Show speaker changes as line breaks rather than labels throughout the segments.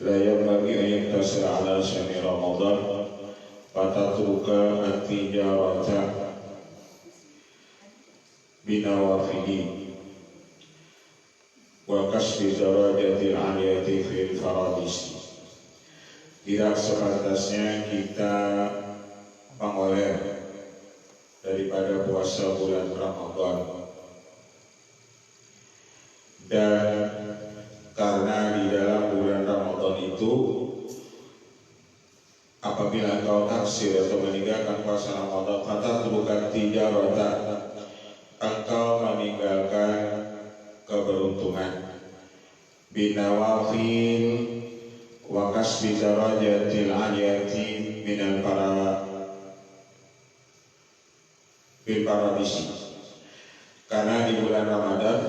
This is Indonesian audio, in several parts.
La yanbaghi an yaktasira ala syahri Ramadan fatatruka at-tijarata binawafili wa kasbi darajatil aliyati fil faradisi. Tidak sepantasnya kita mengoler daripada puasa bulan Ramadan, dan karena di dalam bulan Ramadan itu apabila engkau taksir atau meninggalkan puasa Ramadan, fatatruka tijarata, engkau meninggalkan keberuntungan, binawafil wa kasbi darajatil aliyati minal paradisi. Karena di bulan Ramadan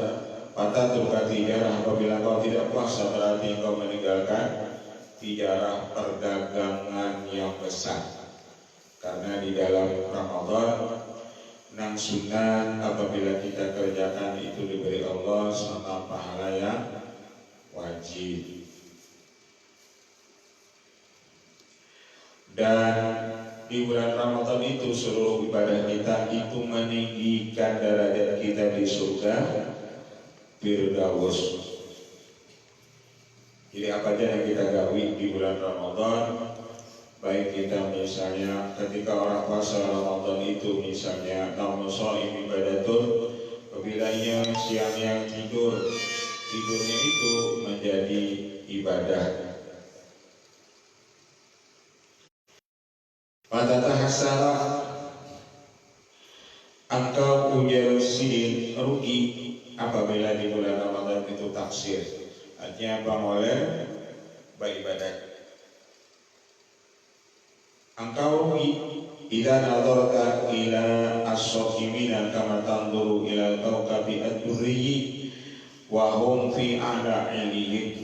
fatatruka tijarah, apabila kau tidak puasa berarti kau meninggalkan tijarah, perdagangan yang besar. Karena di dalam Ramadan nang sunnah apabila kita kerjakan itu diberi Allah sama pahala yang wajib. Dan di bulan Ramadan itu seluruh ibadah kita itu meninggikan derajat kita di surga Firdaus. Jadi apa aja yang kita gawi di bulan Ramadan, baik kita misalnya ketika orang puasa Ramadan itu misalnya namun shaim ibadatun, apabila ia siangnya tidurnya itu menjadi ibadah. Mata tahasara, engkau ujar sidin rugi apabila di bulan Ramadan itu taksir. Artinya apa? Oleh beribadah engkau rugi. Idza nadarta ila as-shaqimina kama tanzuru ila al-kawkabi ad-durri wa hum fi a'la'ilihim.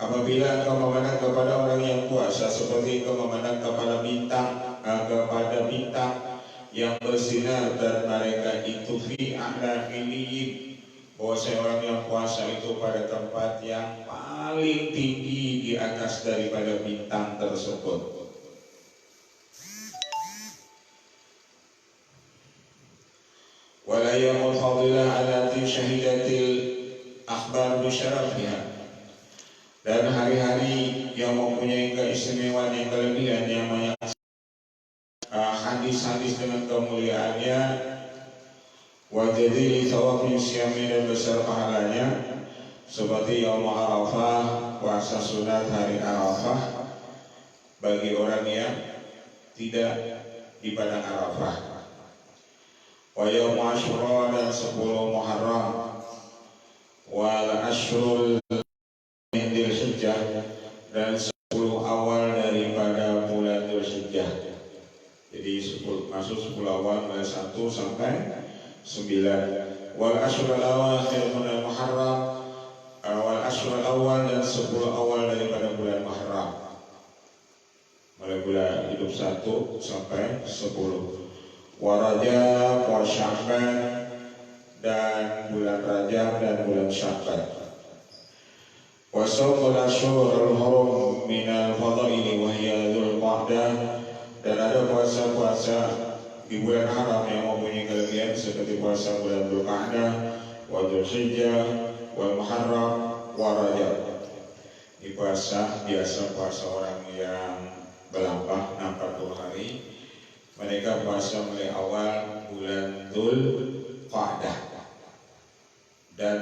Apabila engkau memandang kepada orang yang puasa seperti engkau memandang kepada bintang yang bersinar dan mereka itu fi a'la'ilihim, bahwa seorang yang puasa itu pada tempat yang paling tinggi di atas daripada bintang tersebut. Wala yamul fadilah alati syahidatil akhbar bisyarafiha, dan hari-hari yang mempunyai keistimewaan yang kelebihan yang menyaksikan hadis-hadis dengan kemuliaannya, wajadili thawabin syami, dan besar pahalanya, seperti Yaum Arafah, puasa sunat hari Arafah bagi orang yang tidak di padang Arafah, wa Yaum Ashura, dan 10 Muharram, wal Ashrul Dzul Hijjah, dan 10 awal daripada bulan Dzul Hijjah. Jadi masuk 10 awal dari 1 sampai 9. Wal Ashrul Awakhir min Muharram, wal Ashrul Awal, dan 10 awal daripada bulan Muharram, mulai bulan hidup 1 sampai 10. Wa Rajab wa Sya'ban, dan bulan Rajab dan bulan Sya'ban. Wa shaumul ashhurul hurum minal fadaili wa hiya Dzulqa'dah, dan ada puasa-puasa di bulan haram yang mempunyai kelebihan seperti puasa bulan Dzulqa'dah, wa Dzulhijjah, wal Muharram, wa Rajab. Di puasa biasa puasa orang yang berlampah 40 hari. Mereka puasa mulai awal bulan Dzulqa'dah dan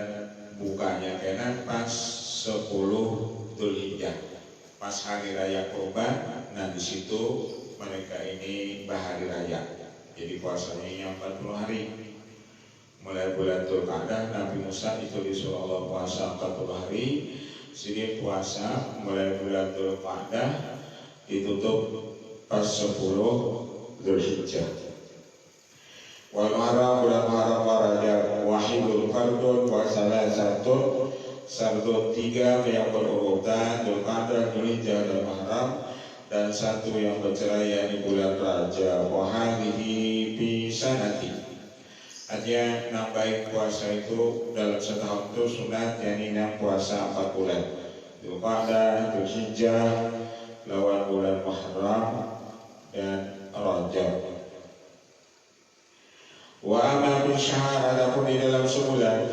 bukanya kena pas 10 Dzulhijjah, pas hari raya Kurban. Nah di situ mereka ini bahari raya, jadi puasanya yang 40 hari. Mulai bulan Dzulqa'dah, Nabi Musa itu disuruh Allah puasa 40 hari. Jadi puasa mulai bulan Dzulqa'dah ditutup pas 10 Dzulhijjah. Wal Muharram, bulan Muharram, wa Rajab, wahidul fardun, wa salasatun sardun, 3 yang berurutan, Dzulqa'dah, Dzulhijjah, dan Muharram, dan 1 yang bercerai yakni bulan Rajab. Wa hadhihi bi sanati, artinya 6 baik puasa itu dalam setahun itu sunat, yakni 6 puasa 4 bulan. Dzulqa'dah, Dzulhijjah, lawan bulan Muharram dan Rajab. Wa amma bil syahr, adapun di dalam sebulan,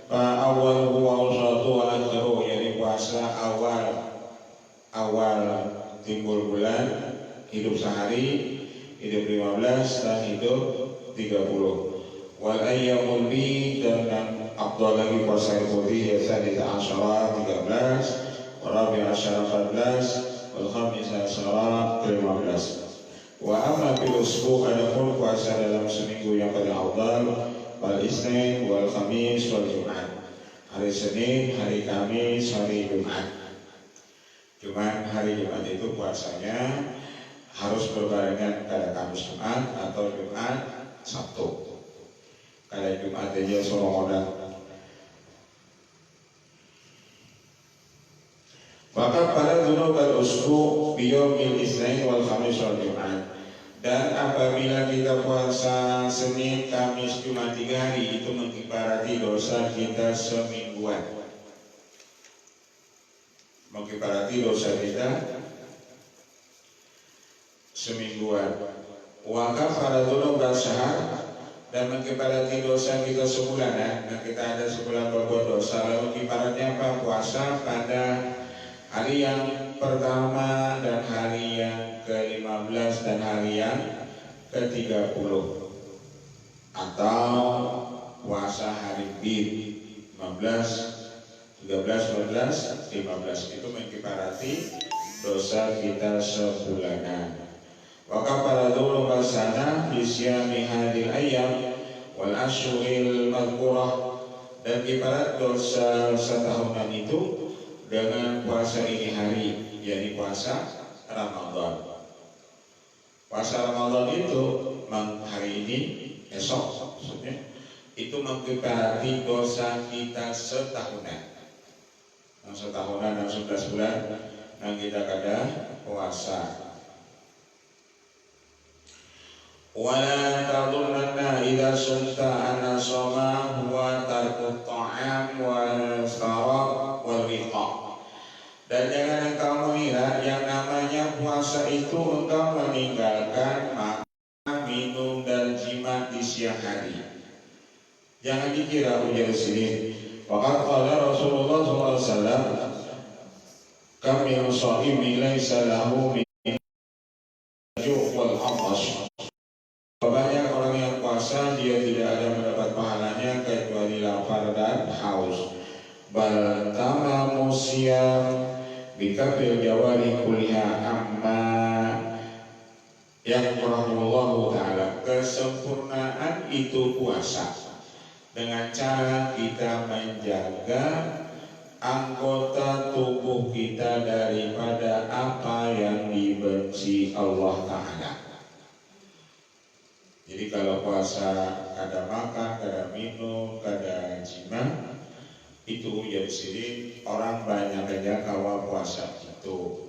fa awwaluhu wa awsatuhu wa akhiruhu, jadi puasa awal timbul bulan, hidup sehari, hidup 15 dan hidup 30. Wal ayyamul bid, dan afdal lagi puasa putih yaitu di Asyara 13, Rabi' Asyara 14, wal Khamis Asyara 15. Wa amma bil usbu', adapun puasa dalam seminggu yang paling afdal, wal Isnin wal Khamis wal Jumat, hari Senin, hari Kamis, hari Jumat. Hari Jumat itu puasanya harus berbarengan pada Kamis Jumat atau Jumat Sabtu. Kalau Jumat aja Ramadan. Maka pada dzunub al-usbu' biyomil Isnin wal Khamis wal Jumat. Dan apabila kita puasa Senin, Kamis, Jumat 3 hari, itu mengibarati dosa kita semingguan. Mengibarati dosa kita semingguan. Wa kafaratun basyahr, dan mengibarati dosa kita sebulanan. Nah, kita ada sebulan berbuat dosa, lalu ibaratnya apa? Puasa pada hari yang pertama dan hari yang ke-15 dan hari yang ke-30, atau puasa hari bid 15, 13, 14, 15, itu mengibarati dosa kita sebulanan. Wa kafaratun basana bisyami hadil ayyam wal ashuril madhkurah, dan ibarat dosa setahunan itu dengan puasa ini hari, yakni puasa Ramadan. Puasa Ramadan itu hari ini, esok maksudnya, itu mengibarati dosa kita setahunan. Setahunan dan 11 bulan yang kita kada puasa. Wala tadhunna idza sumta anna shoma wa tarku ta'am wal sarab wal riqa. Dan jangan engkau mengira yang namanya puasa itu engkau meninggalkan makan, minum dan jima di siang hari. Jangan dikira ujar sini. Waqad qala Rasulullah SAW, kam min sha'imin laysa lahu min ju' wal 'atash. Banyak orang yang puasa dia tidak ada mendapat pahalanya kecuali lapar dan haus. Bal tamamu siyam bikafil jawari kulliha amma yang rahimahullahu ta'ala. Kesempurnaan itu puasa dengan cara kita menjaga anggota tubuh kita daripada apa yang dibenci Allah Ta'ala. Jadi kalau puasa kada makan, kada minum, kada jima, itu jadi sini orang banyak aja kawal puasa itu.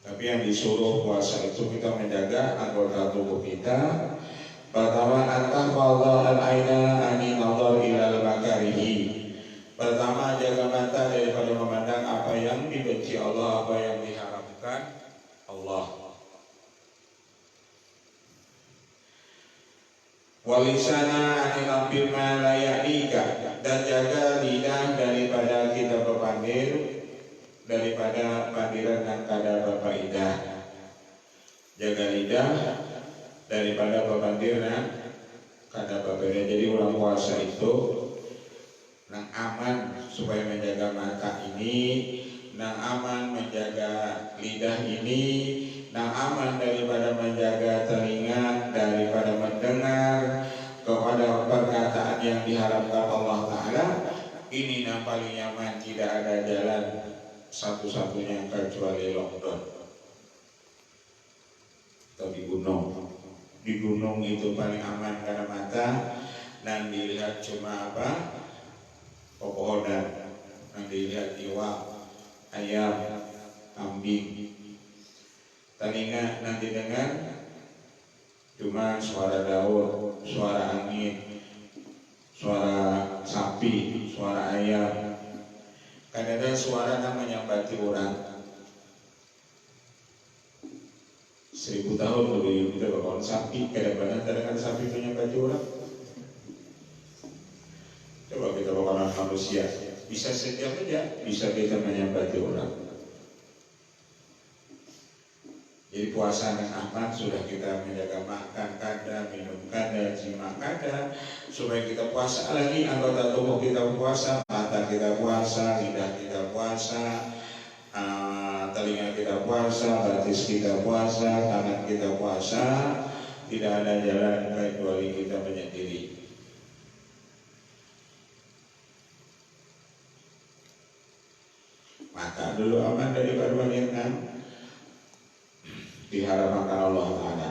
Tapi yang disuruh puasa itu kita menjaga anggota tubuh kita. Pertama, antahfadha al-aina ani nadhar ila al-makarihi. Pertama, jaga mata daripada memandang apa yang dibenci Allah, apa yang diharamkan Allah. Walisana anil ma la ya'nika, dan jaga lidah daripada kita berpandir, daripada pandiran yang kada berfaedah. Jaga lidah daripada berpandir yang kada berfaedah. Jadi orang puasa itu nang aman supaya menjaga mata ini, nang aman menjaga lidah ini, nang aman daripada menjaga telinga daripada mendengar kepada perkataan yang diharapkan Allah Ta'ala. Ini yang paling nyaman, tidak ada jalan satu-satunya kecuali London atau di gunung. Di gunung itu paling aman karena mata dan dilihat cuma apa? Pepohonan, yang dilihat iwak, ayam, kambing. Telinga nanti dengar cuma suara daun, suara angin, suara sapi, suara ayam. Kadang-kadang suara namanya bati orang 1000 tahun lebih kita bakal sapi, kadang-kadang sapi punya bati orang. Coba kita bakal manusia, bisa setiap aja, bisa kita menyambati orang. Jadi puasa dan aman sudah kita menjaga makan kada, minum kada, jima kada, supaya kita puasa lagi anggota tubuh kita puasa, mata kita puasa, lidah kita puasa, telinga kita puasa, batis kita puasa, tangan kita puasa, tidak ada jalan kecuali kita menyendiri. Maka dulu aman dari perbuatan diharapkan Allah Ta'ala.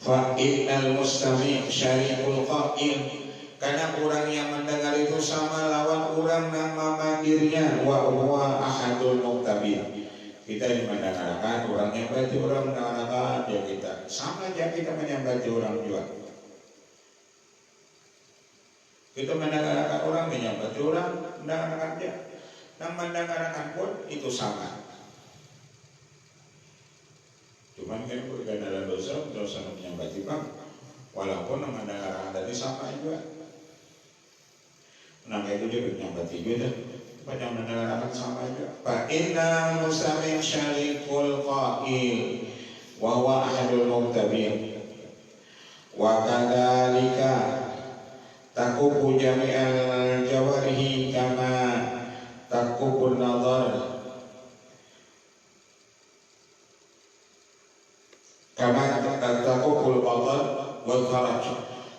Fa innal mustami' syarikul qa'im, karena orang yang mendengar itu sama lawan orang nama mandirnya, wa huwa ahadul muktabir. Kita yang mendengarkan orang yang baca, orang mendengarkan ya kita sama aja, kita menyambaci orang juga. Kita mendengarkan orang, menyambaci orang, mendengarkan dia, dan mendengarkan pun itu sama. Cuman kan bukan ada dosa menyambati bang, walaupun mendengarkan tadi sama juga. Nah itu juga menyambati juga, banyak mendengarkan sama juga. Fa inna mustami' syarikul qa'il wa huwa ahadul muktabir wa kadzalika takubu jami'al jawarihi kama takubun nadhar kama takubul batar wal faraj.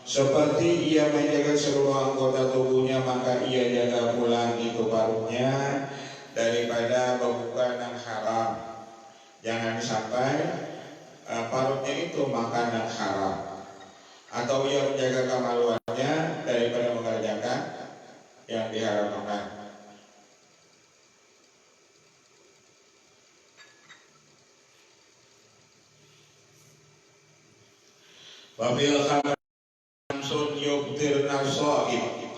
Seperti ia menjaga seluruh anggota tubuhnya, maka ia jaga pula itu paruhnya daripada baukan yang haram. Jangan sampai paruhnya itu makanan haram, atau ia menjaga kemaluannya daripada mengerjakan yang diharamkan. Wabil khamsun yubtirna shaim.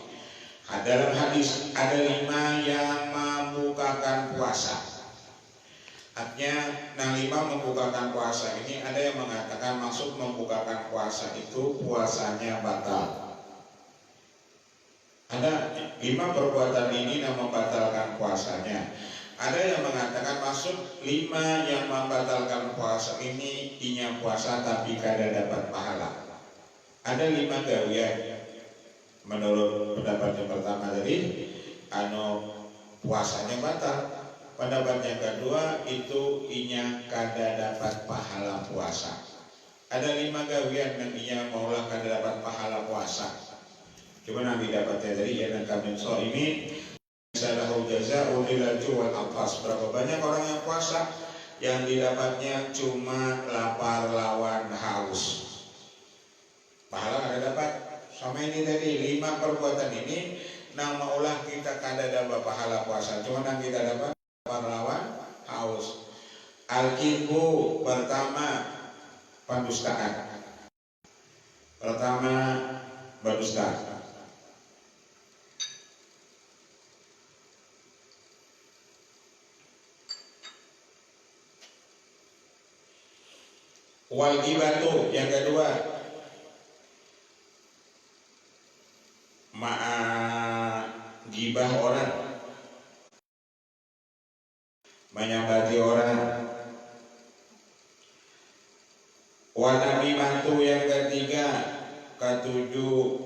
Dalam hadis ada 5 yang membukakan puasa. Artinya yang 5 membukakan puasa ini, ada yang mengatakan maksud membukakan puasa itu puasanya batal. Ada 5 perbuatan ini yang membatalkan puasanya. Ada yang mengatakan maksud 5 yang membatalkan puasa ini inya puasa tapi kada dapat pahala. Ada 5 gawian menurut pendapat yang pertama tadi, puasanya batal. Pendapat yang kedua itu inya kada dapat pahala puasa. Ada 5 gawian yang inya maulah kada dapat pahala puasa. Cuma nanti dapatnya dari ya kami so ini salahu jaza'u lilaju wal atas. Berapa banyak orang yang puasa yang didapatnya cuma lapar lawan haus, pahala kada dapat. Sama ini tadi 5 perbuatan ini nang maulah kita kada dapat pahala puasa, cuma nang kita dapat lapar lawan haus. Al-kidbu pertama pendustaan. Pertama berdusta. Wal ghibatu yang kedua gibah orang, menyambati orang. Wal namimatu yang ketiga, ketujuh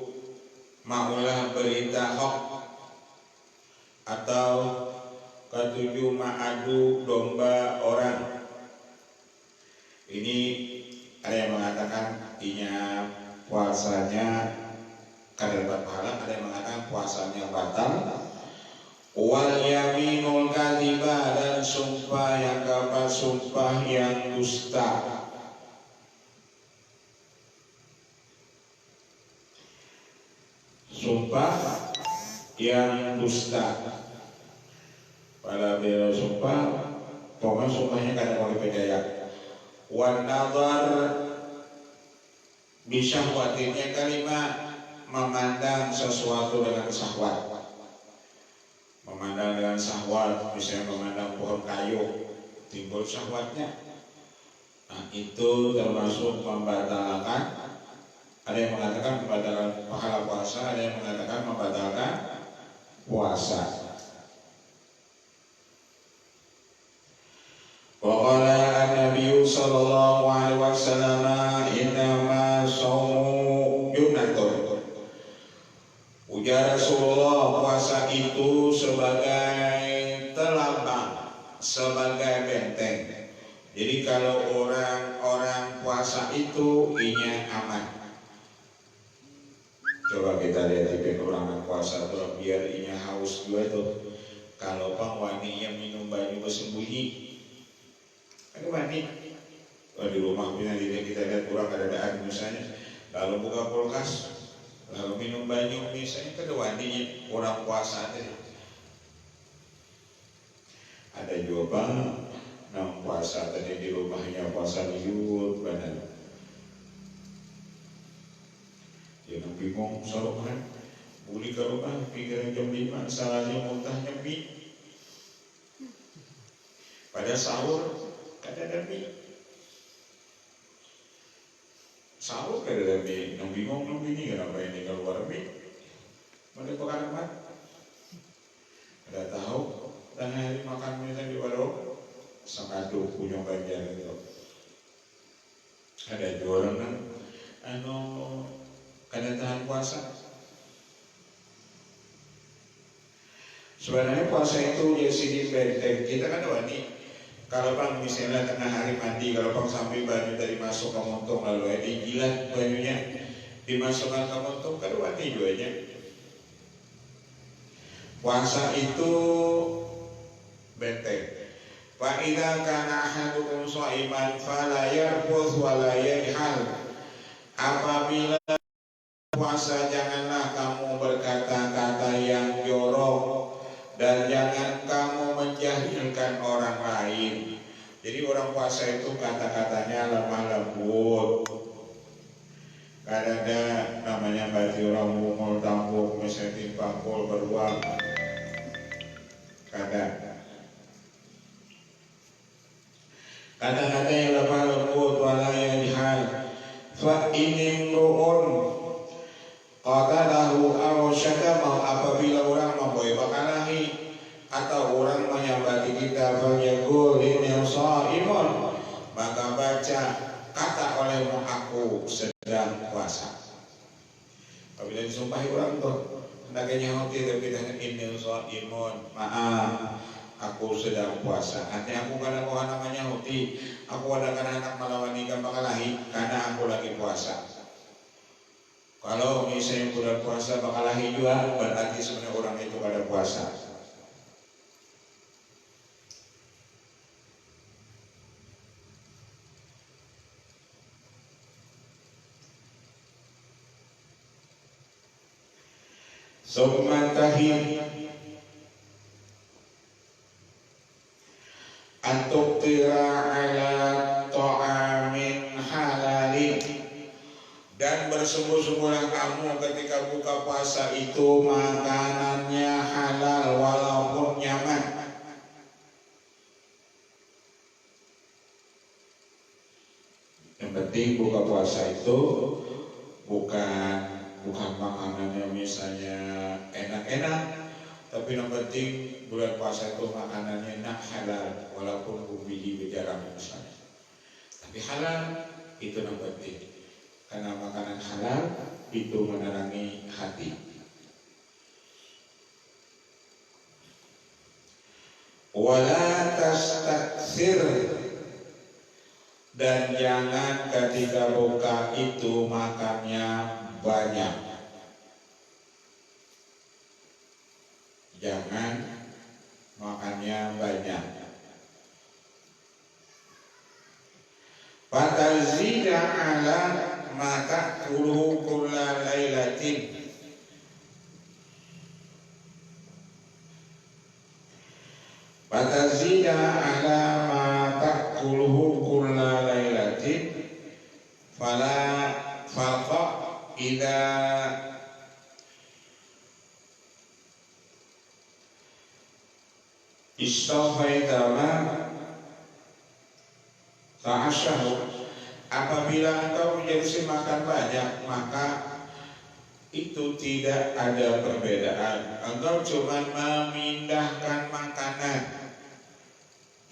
maulah berita hoax atau ketujuh ma'adu domba orang. Ini ada yang mengatakan artinya puasanya kada dapat pahala, ada yang mengatakan puasanya batal. Wal yaminul kadhiba, dan sumpah yang keempat sumpah yang dusta. Sumpah yang dusta. Pada bela sumpah, pokoknya sumpahnya kada boleh berdaya. Wan nadhar bisyahwatinnya kelima memandang sesuatu dengan syahwat. memandang dengan syahwat, misalnya memandang pohon kayu, timbul syahwatnya. Nah, itu termasuk membatalkan. Ada yang mengatakan membatalkan pahala puasa, ada yang mengatakan membatalkan puasa. Waqala an-nabiy sallallahu alaihi wasallam innama shaumu junnatun. Ujar Rasulullah, puasa itu sebagai telambang, sebagai benteng. Jadi kalau orang-orang puasa itu inya aman. Coba kita lihat di orang puasa tuh, biar inya haus juga tuh. Kalau pang wani yang minum banyu bersembunyi, ada wani. Kalau di rumah punya kita lihat kurang ada misalnya. Lalu buka kulkas, lalu minum banyu misalnya, ada wani orang puasa tadi. Ada juga nang puasa tadi di rumahnya puasa liur badan. Jangan bingung sorok kan, buli ke rumah pikiran jam 5 salahnya muntah nyepi. Pada sahur kada ada mie, sahur kada ada mie, nang bingung nang bini kenapa ini keluar mie, mana pengalaman, kada tahu. Dan hari makan mie di warung, sangadu punya banjar itu. Ada jualan kan, kada tahan puasa. Sebenarnya puasa itu ya sini benteng. Kita kan wani. Kalau bang misalnya tengah hari mandi, kalau bang sampai banyu dari masuk ke montong lalu dijilat banyunya dimasukkan ke montong, kan wani duanya. Puasa itu benteng. Fa idza kana ahadukum sha'iman fala yarfuth wa la yajhal. Apabila puasa janganlah kamu berkata-kata yang jorok dan jangan kamu menjahilkan orang lain. Jadi orang puasa itu kata-katanya lemah lembut. Kadang-ada namanya bati orang mungul tampuk meseting pangkul beruang. Kadang-kadang yang lemah lembut wala yajhal. Fa inimru'un qatalahu aw syatamahu, apabila orang memboikotalahi atau orang menyambati kita, falyaqul inni shaimun, maka baca kata olehmu aku sedang puasa. Apabila disumpahi orang tuh hendaknya hati tapi dengan inni shaimun, maaf aku sedang puasa. Artinya aku kadang orang namanya hati, aku ada anak melawan nikah bakalahi karena aku lagi puasa. Kalau misalnya bulan puasa bakalahi juga, berarti sebenarnya orang itu kada puasa. Summa tahid antuk tira ala ta'amin halalin, dan bersungguh-sungguhlah kamu ketika buka puasa itu makanannya halal walaupun nyaman. Yang penting buka puasa itu bukan makanannya misalnya enak-enak, tapi yang penting bulan puasa itu makanannya enak halal walaupun biji bejarang misalnya, tapi halal itu yang penting. Karena makanan halal itu menerangi hati. Wala tastakthir, dan jangan ketika buka itu makannya banyak. Jangan makannya banyak. Fatazida ala maka kuluhu kulla lailatin, fatazida ala maka kuluhu kulla lailatin fala farqa idza istafaitama ta'asyahu, apabila engkau menjadi makan banyak maka itu tidak ada perbedaan. Engkau cuma memindahkan makanan,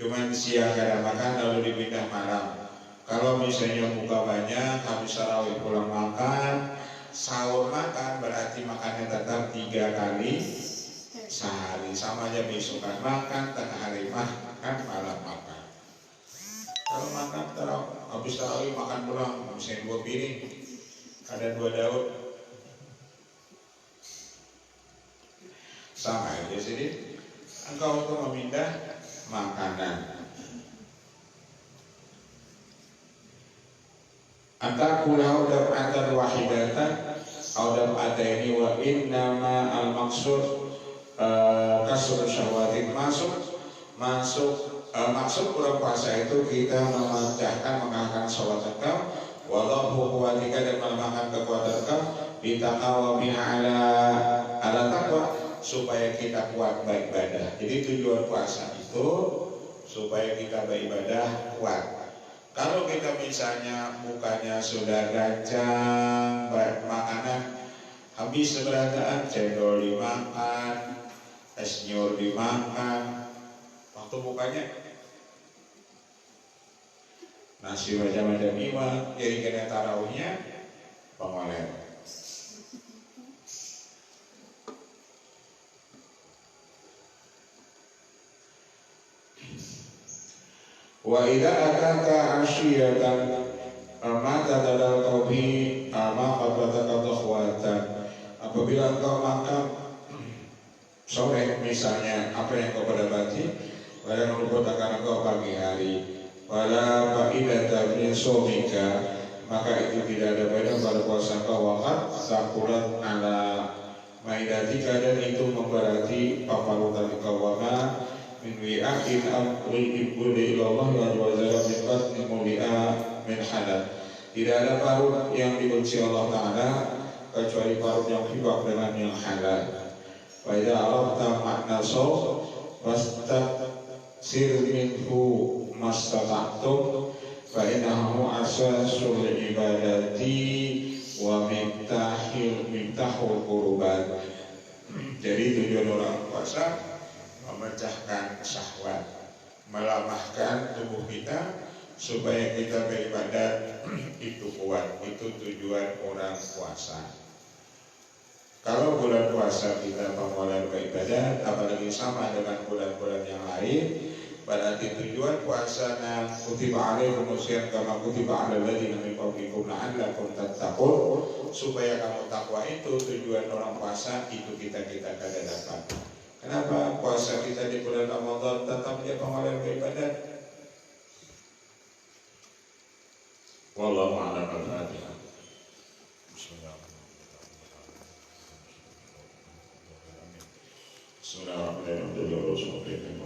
cuma siang ada makan lalu dipindah malam. Kalau misalnya buka banyak, habis tarawih pulang makan, sahur makan, berarti makannya tetap 3 kali sehari. Sama aja besokan makan, tengah hari makan, malam makan. Kalau makan habis tarawih makan pulang, misalnya 2 piring, ada 2 daun, sama aja sih. Engkau untuk memindah makanan. Antakula dab'atan wahidatan atau dab'ataini wa innama al-maksud kasur syahwatin. Maksud bulan puasa itu kita memecahkan, mengalahkan sholat engkau, wadhabu quwwatika, dan melemahkan kekuatan engkau, ditaqawa biha ala taqwa, supaya kita kuat beribadah. Jadi tujuan puasa itu supaya kita beribadah kuat. Kalau kita misalnya mukanya sudah gancang, makanan habis seberadaan, cendol dimakan, es nyur dimakan, waktu mukanya nasi macam-macam iwan, jadi kena tarawihnya pengoler. Wa idza ataka asyiyatan mata tadal qawbi ama qabataka dhawatan. Apabila engkau makan sore misalnya, apa yang kau berdapati pada melupakan engkau pagi hari, pada faidata min somika, maka itu tidak ada pada puasa engkau. Waqad saqulat ala maidatika, dan itu memberati paparutan engkau. Wama min wi'akin amri ibuli ilallah wa wazara min qatni muli'a min halal. Tidak ada parut yang dibenci Allah Ta'ala kecuali parut yang hibak dengan yang halal. Wa idza arafta makna shaum fastaksir minhu mastata'tum fa innahu asasul ibadati wa miftahul qurbat. Jadi tujuan orang puasa memecahkan syahwat, melamahkan tubuh kita supaya kita beribadah itu kuat. Itu tujuan orang puasa. Kalau bulan puasa kita pengelolaan beribadah, apalagi sama dengan bulan-bulan yang lain, berarti tujuan puasa na kutiba alaikum siyam kama kutiba alal ladzina min qablikum la'allakum tattaqun, supaya kamu takwa. Itu tujuan orang puasa, itu kita kada dapat. Kenapa puasa kita di bulan Ramadan tetap dia pengelolaan beribadah? Wallahu a'lam bishawab. Bismillahirrahmanirrahim.